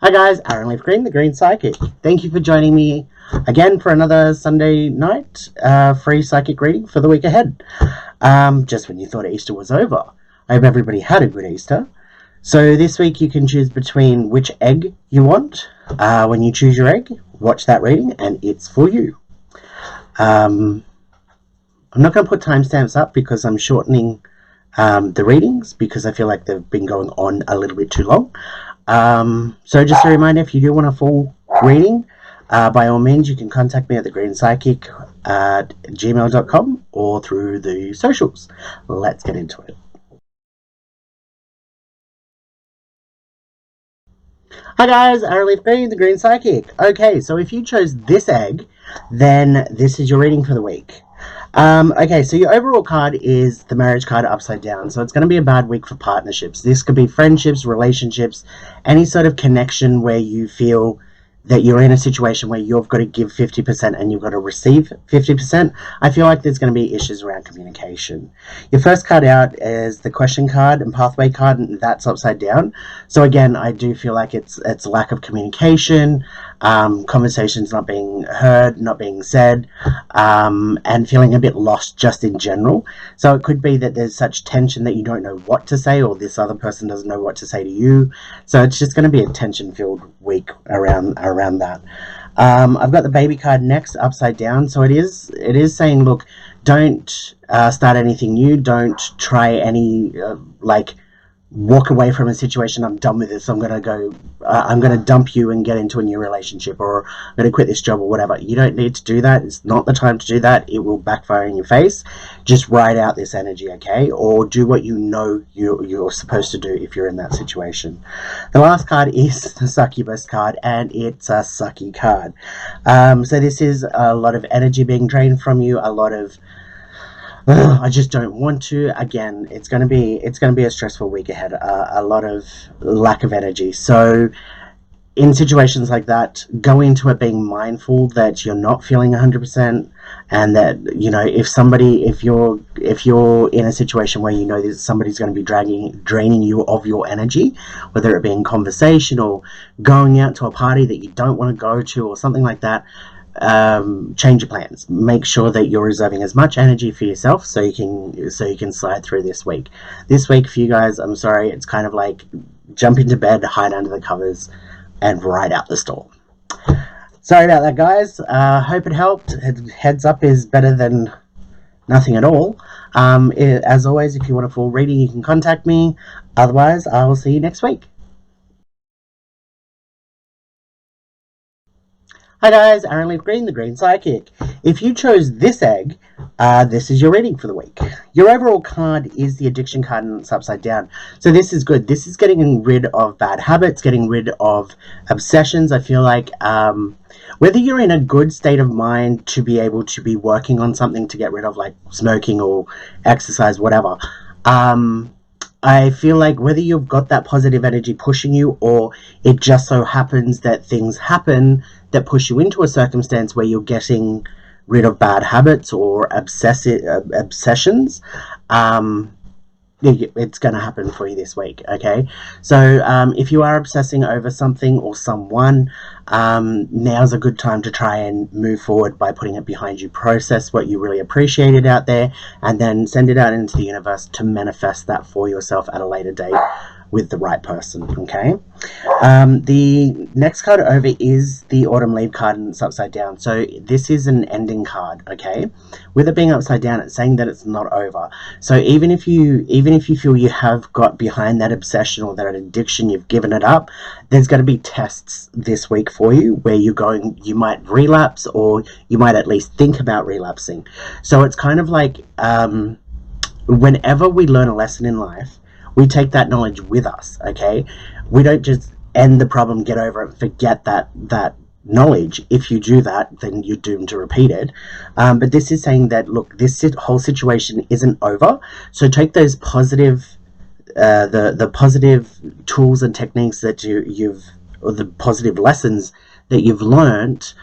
Hi guys, Aaron Leaf Green, the Green Psychic. Thank you for joining me again for another Sunday night free psychic reading for the week ahead. Just when you thought Easter was over. I hope everybody had a good Easter. So this week you can choose between which egg you want. When you choose your egg, watch that reading and it's for you. I'm not going to put timestamps up because I'm shortening the readings because I feel like they've been going on a little bit too long. So just a reminder, if you do want a full reading, by all means, you can contact me at Thegreenpsychic at gmail.com or through the socials. Let's get into it. Hi guys, Aaron Leaf Green, the Green Psychic. Okay, so if you chose this egg, then this is your reading for the week. Okay, so your overall card is the marriage card upside down. So it's going to be a bad week for partnerships. This could be friendships, relationships, any sort of connection where you feel that you're in a situation where you've got to give 50% and you've got to receive 50%. I feel like there's going to be issues around communication. Your first card out is the question card and pathway card, and that's upside down. So again, I do feel like it's lack of communication, conversations not being heard, not being said, and feeling a bit lost just in general. So it could be that there's such tension that you don't know what to say, or this other person doesn't know what to say to you. So it's just going to be a tension-filled week around that. I've got the baby card next, upside down. So it is saying, look, don't start anything new. Don't try any walk away from a situation. I'm done with this. I'm going to dump you and get into a new relationship, or I'm going to quit this job or whatever. You don't need to do that. It's not the time to do that. It will backfire in your face. Just ride out this energy, okay? Or do what you know you're supposed to do if you're in that situation. The last card is the succubus card, and it's a sucky card. So this is a lot of energy being drained from you, a lot of I just don't want to. Again, it's going to be a stressful week ahead. A lot of lack of energy. So in situations like that, go into it being mindful that you're not feeling 100%, and that, you know, if you're in a situation where you know that somebody's going to be draining you of your energy, whether it be in conversation or going out to a party that you don't want to go to or something like that, change your plans. Make sure that you're reserving as much energy for yourself so you can slide through this week. This week for you guys, I'm sorry, it's kind of like jump into bed, hide under the covers, and ride out the storm. Sorry about that, guys. Hope it helped. Heads up is better than nothing at all. As always, if you want a full reading, you can contact me. Otherwise, I will see you next week. Hi guys, Aaron Leaf Green, the Green Psychic. If you chose this egg, this is your reading for the week. Your overall card is the addiction card, and it's upside down. So this is good. This is getting rid of bad habits, getting rid of obsessions. I feel like whether you're in a good state of mind to be able to be working on something to get rid of, like smoking or exercise, whatever, I feel like whether you've got that positive energy pushing you, or it just so happens that things happen that push you into a circumstance where you're getting rid of bad habits or obsessions, it's going to happen for you this week, okay? So if you are obsessing over something or someone, now's a good time to try and move forward by putting it behind you. Process what you really appreciated out there, and then send it out into the universe to manifest that for yourself at a later date with the right person, okay? The next card over is the autumn leaf card, and it's upside down. So this is an ending card, okay? With it being upside down, it's saying that it's not over. So even if you feel you have got behind that obsession or that addiction, you've given it up, there's going to be tests this week for you where you might relapse, or you might at least think about relapsing. So it's kind of like whenever we learn a lesson in life, we take that knowledge with us, okay? We don't just end the problem, get over it, forget that knowledge. If you do that, then you're doomed to repeat it. But this is saying that, look, this whole situation isn't over. So take those positive, the positive tools and techniques that or the positive lessons that you've learned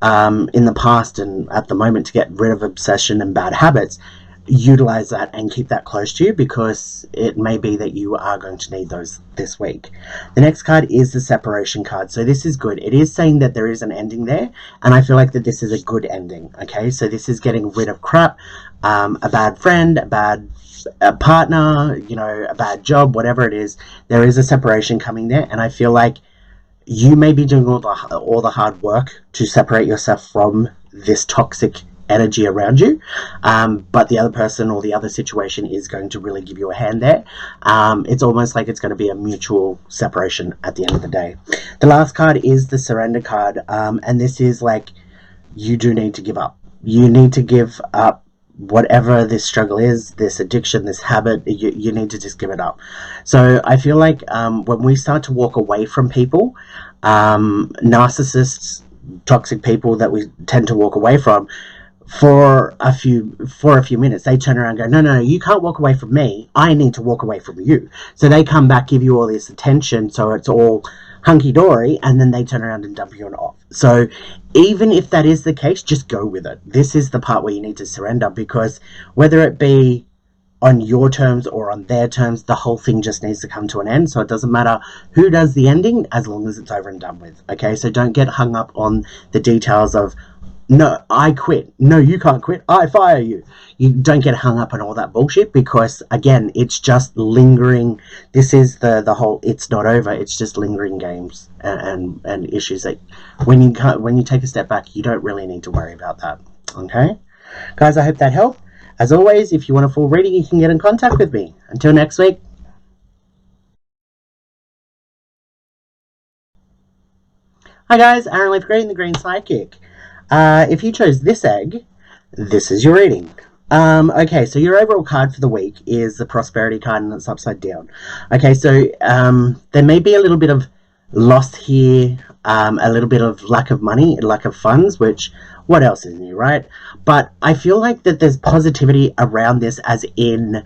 in the past and at the moment to get rid of obsession and bad habits. utilize that and keep that close to you, because it may be that you are going to need those this week. The next card is the separation card. So this is good. It is saying that there is an ending there, and I feel like that this is a good ending. Okay, so this is getting rid of crap, a bad friend, a partner, you know, a bad job, whatever it is. There is a separation coming there, and I feel like you may be doing all the hard work to separate yourself from this toxic energy around you, but the other person or the other situation is going to really give you a hand there. It's almost like it's going to be a mutual separation at the end of the day. The last card is the surrender card, and this is like, you do need to give up. You need to give up whatever this struggle is, this addiction, this habit. You need to just give it up. So I feel like when we start to walk away from people, narcissists, toxic people that we tend to walk away from, for a few minutes, they turn around and go, no, you can't walk away from me, I need to walk away from you. So they come back, give you all this attention, so it's all hunky-dory, and then they turn around and dump you off. So even if that is the case, just go with it. This is the part where you need to surrender, because whether it be on your terms or on their terms, the whole thing just needs to come to an end. So it doesn't matter who does the ending, as long as it's over and done with. Okay, so don't get hung up on the details of, no, I quit. No, you can't quit. I fire you. You don't get hung up on all that bullshit, because again, it's just lingering. This is the whole, it's not over. It's just lingering games and issues that when you take a step back, you don't really need to worry about that. Okay, guys, I hope that helped. As always, if you want a full reading, you can get in contact with me. Until next week. Hi guys, Aaron Leaf Green, the Green Psychic. If you chose this egg, this is your reading. Okay, so your overall card for the week is the Prosperity card, and it's upside down. Okay, so there may be a little bit of loss here, a little bit of lack of money, lack of funds, which, what else is new, right? But I feel like that there's positivity around this, as in,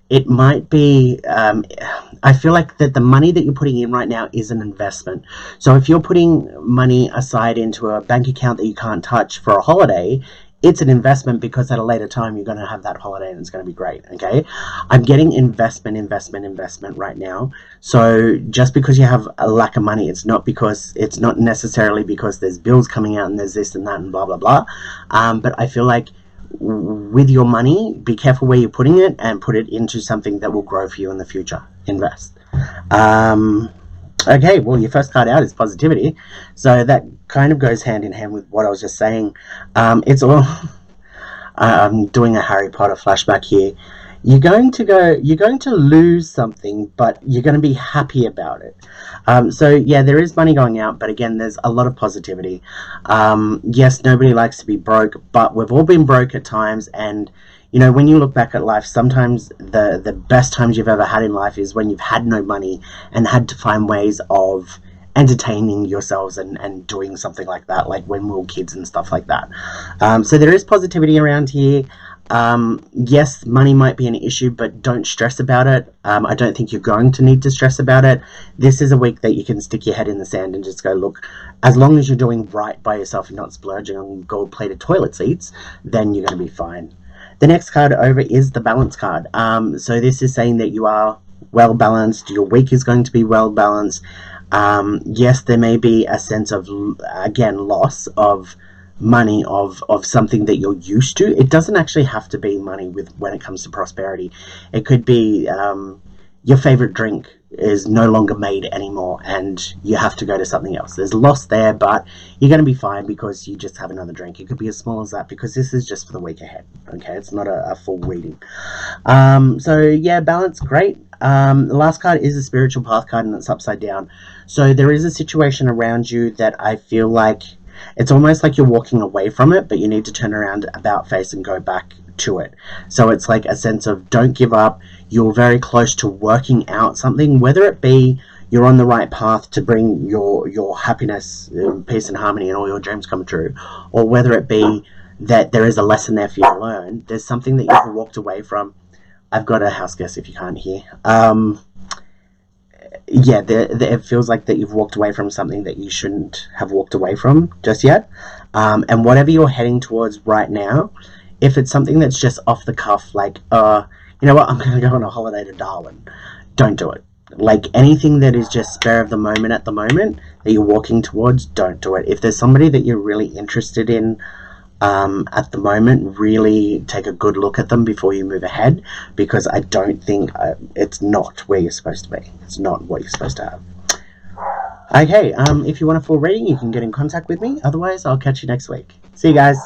it might be, I feel like that the money that you're putting in right now is an investment. So if you're putting money aside into a bank account that you can't touch for a holiday, it's an investment, because at a later time you're going to have that holiday and it's going to be great. Okay, I'm getting investment right now. So just because you have a lack of money, it's not necessarily because there's bills coming out and there's this and that and blah blah blah. But I feel like with your money, be careful where you're putting it, and put it into something that will grow for you in the future. Invest. Okay, well, your first card out is positivity, so that kind of goes hand in hand with what I was just saying. It's all I'm doing a Harry Potter flashback here. You're going to lose something, but you're going to be happy about it. So yeah, there is money going out, but again, there's a lot of positivity. Yes, nobody likes to be broke, but we've all been broke at times, and you know, when you look back at life, sometimes the best times you've ever had in life is when you've had no money and had to find ways of entertaining yourselves and doing something like that, like when we were kids and stuff like that. So there is positivity around here. Yes, money might be an issue, but don't stress about it. I don't think you're going to need to stress about it. This is a week that you can stick your head in the sand and just go, look, as long as you're doing right by yourself and not splurging on gold-plated toilet seats, then you're going to be fine. The next card over is the balance card. So this is saying that you are well balanced. Your week is going to be well balanced. Yes, there may be a sense of, again, loss of money, of something that you're used to. It doesn't actually have to be money when it comes to prosperity. It could be your favorite drink is no longer made anymore and you have to go to something else. There's loss there, but you're going to be fine because you just have another drink. It could be as small as that, because this is just for the week ahead. Okay, it's not a full reading. So yeah, balance, great. The last card is a spiritual path card, and it's upside down. So there is a situation around you that I feel like it's almost like you're walking away from it, but you need to turn around, about face, and go back to it. So it's like a sense of don't give up. You're very close to working out something, whether it be you're on the right path to bring your happiness, peace and harmony and all your dreams come true, or whether it be that there is a lesson there for you to learn. There's something that you've walked away from. I've got a house guest if you can't hear. Yeah, it feels like that you've walked away from something that you shouldn't have walked away from just yet. And whatever you're heading towards right now If it's something that's just off the cuff, like, you know what, I'm going to go on a holiday to Darwin, don't do it. Like, anything that is just spur of the moment at the moment that you're walking towards, don't do it. If there's somebody that you're really interested in at the moment, really take a good look at them before you move ahead, because I don't think it's not where you're supposed to be. It's not what you're supposed to have. Okay, if you want a full reading, you can get in contact with me. Otherwise, I'll catch you next week. See you guys.